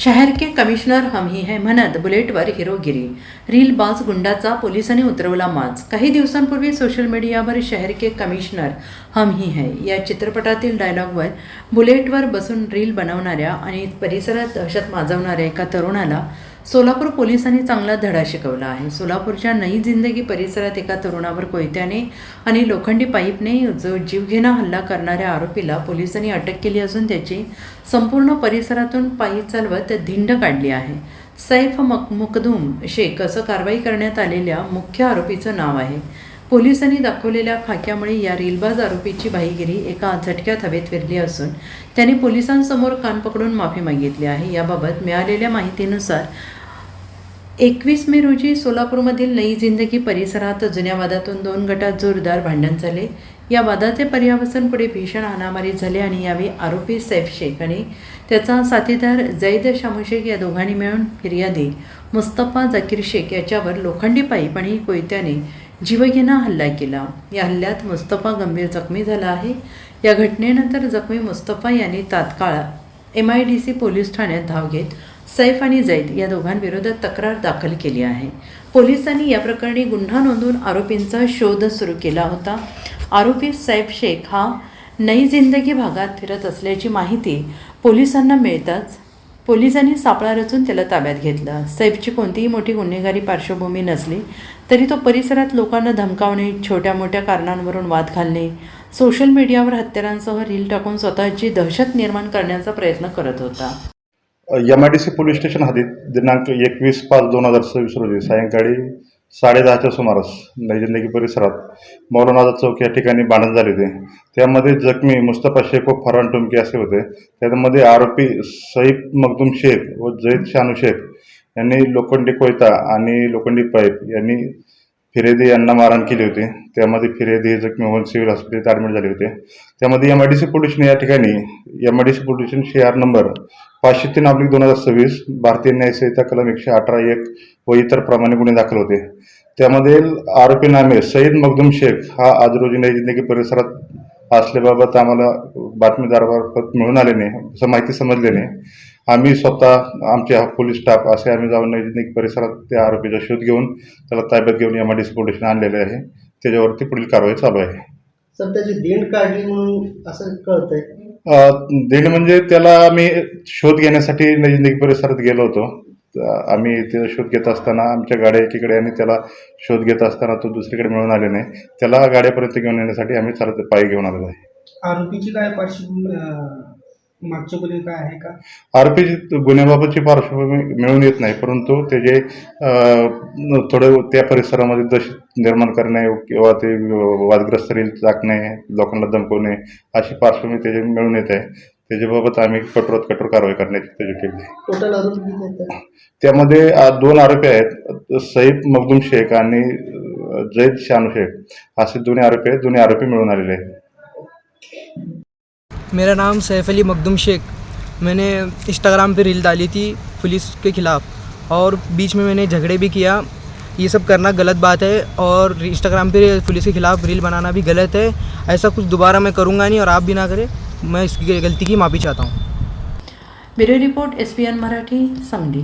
शहर के कमिशनर हम ही है म्हणत बुलेटवर हिरोगिरी, रीलबाज गुंडाचा पोलिसांनी उतरवला माज। काही दिवसांपूर्वी सोशल मीडियावर शहर के कमिशनर हम ही है या चित्रपटातील डायलॉगवर बुलेटवर बसून रील बनवणाऱ्या आणि परिसरात दहशत माजवणाऱ्या एका तरुणाला सोलापूर पोलिसांनी चांगला धडा शिकवला आहे। सोलापूरच्या नई जिंदगी परिसरात एका तरुणावर कोयत्याने आणि लोखंडी पाईपने जो जीवघेणा हल्ला करणाऱ्या आरोपीला पोलिसांनी अटक केली असून त्याची संपूर्ण परिसरातून पायी चालवत धिंड काढली आहे। सैफ मखदूम शेख असं कारवाई करण्यात आलेल्या मुख्य आरोपीचं नाव आहे। पोलिसांनी दाखवलेल्या खाक्यामुळे या रीलबाज आरोपीची बाहीगिरी एका झटक्यात हवेत फिरली असून त्याने पोलिसांसमोर कान पकडून माफी मागितली आहे। याबाबत मिळालेल्या माहितीनुसार 21 मे रोजी सोलापूरमधील नई जिंदगी परिसरात जुन्या वादातून 2 गटात जोरदार भांडण झाले। या वादाचे पर्यावसन पुढे भीषण हाणामारी झाले आणि यावेळी आरोपी सैफ शेख आणि त्याचा साथीदार जैद शामू शेख या दोघांनी मिळून फिर्यादी मुस्तफा जाकीर शेख याच्यावर लोखंडी पाईप आणि कोयत्याने जीवघेणा हल्ला केला। या हल्ल्यात मुस्तफा गंभीर जखमी झाला आहे। या घटनेनंतर जखमी मुस्तफा यांनी तात्काळ MIDC पोलीस ठाण्यात धाव घेत सैफ आणि जैद या दोघांविरोधात तक्रार दाखल केली आहे। पोलिसांनी या प्रकरणी गुन्हा नोंदवून आरोपींचा शोध सुरू केला होता। आरोपी सैफ शेख हा नई जिंदगी भागात फिरत असल्याची माहिती पोलिसांना मिळताच पोलिसांनी सापळा रचून त्याला ताब्यात घेतलं। सैफची कोणतीही मोठी गुन्हेगारी पार्श्वभूमी नसली तरी तो परिसरात लोकांना धमकावणे, छोट्या मोठ्या कारणांवरून वाद घालणे, सोशल मीडियावर हत्यारांसह रील टाकून स्वतःची दहशत निर्माण करण्याचा प्रयत्न करत होता। MIDC पोलीस स्टेशन हद्दीत दिनांक 21/5/2026 रोजी सायंकाळी 10:30च्या सुमारास नई जिंदगी परिसरात मौलाना चौक या ठिकाणी भांडण झाले होते। त्यामध्ये जखमी मुस्तफा शेख व फरहान टुमके असे होते। त्यामध्ये आरोपी सैफ मखदूम शेख व जैद शानू शेख यांनी लोखंडी कोयता आणि लोखंडी पाईप यांनी फिर्यादी यांना मारहाण केली होती। त्यामध्ये फिर्यादी जखमी होऊन सिव्हिल हॉस्पिटलमध्ये ॲडमिट झाले होते। त्यामध्ये MIDC पोलिसने या ठिकाणी MIDC police station CR number 503/2026 भारतीय न्याय संहिता कलम 118(1) व इतर प्रमाणे गुन्हे दाखल होते। त्यामध्ये आरोपी नामे सईद मखदूम शेख हा आज रोजी नई जिंदगी परिसरात असल्याबाबत आम्हाला बातमीदारामार्फत मिळून आल्याने असं माहिती समजल्याने आम्ही स्वतः आमच्या पोलीस स्टाफ असे आम्ही जाऊन नई जिंदगी परिसरात त्या आरोपीचा शोध घेऊन त्याला ताब्यात घेऊन MIDC पोलीस स्टेशन आणलेले आहे। त्याच्यावरती पुढील कारवाई चालू आहे। सर त्याची देण काढली म्हणून असं कळतंय। देण म्हणजे त्याला आम्ही शोध घेण्यासाठी नई जिंदगी परिसरात गेलो होतो। आम्ही त्याचा शोध घेत असताना आमच्या गाड्या एकीकडे आणि त्याला शोध घेत असताना तो दुसरीकडे मिळून आल्याने त्याला गाड्यापर्यंत घेऊन येण्यासाठी आम्ही चालत पायी घेऊन आलेलो आहे। आरोपीची काय पार्श्वभूमी मागच्या गुन्हे काय आहे का? आरोपीची गुन्ह्याबाबतची पार्श्वभूमी मिळून येत नाही, परंतु त्याचे थोडं त्या परिसरामध्ये दहशत निर्माण करणे किंवा ते वादग्रस्त रील टाकणे, लोकांना धमकवणे अशी पार्श्वभूमी त्याचे मिळून येत आहे। त्याच्याबाबत आम्ही कठोरात कठोर कारवाई करण्याची त्याची ठेवली आहे। टोटल आरोपी किती आहेत? त्यामध्ये 2 आरोपी आहेत, सैफ मखदूम शेख आणि जैद शानू शेख असे दोन्ही आरोपी आहेत। दोन्ही आरोपी मिळून आलेले आहेत। मेरा नाम सैफ अली मखदूम शेख। मैंने इंस्टाग्राम पे रील डाली थी पुलिस के ख़िलाफ़ और बीच में मैंने झगड़े भी किया। ये सब करना गलत बात है और इंस्टाग्राम पे पुलिस के ख़िलाफ़ रील बनाना भी गलत है। ऐसा कुछ दोबारा मैं करूँगा नहीं और आप भी ना करें। मैं इसकी गलती की माफ़ी चाहता हूँ। Bureau report SPN Marathi, Sangli.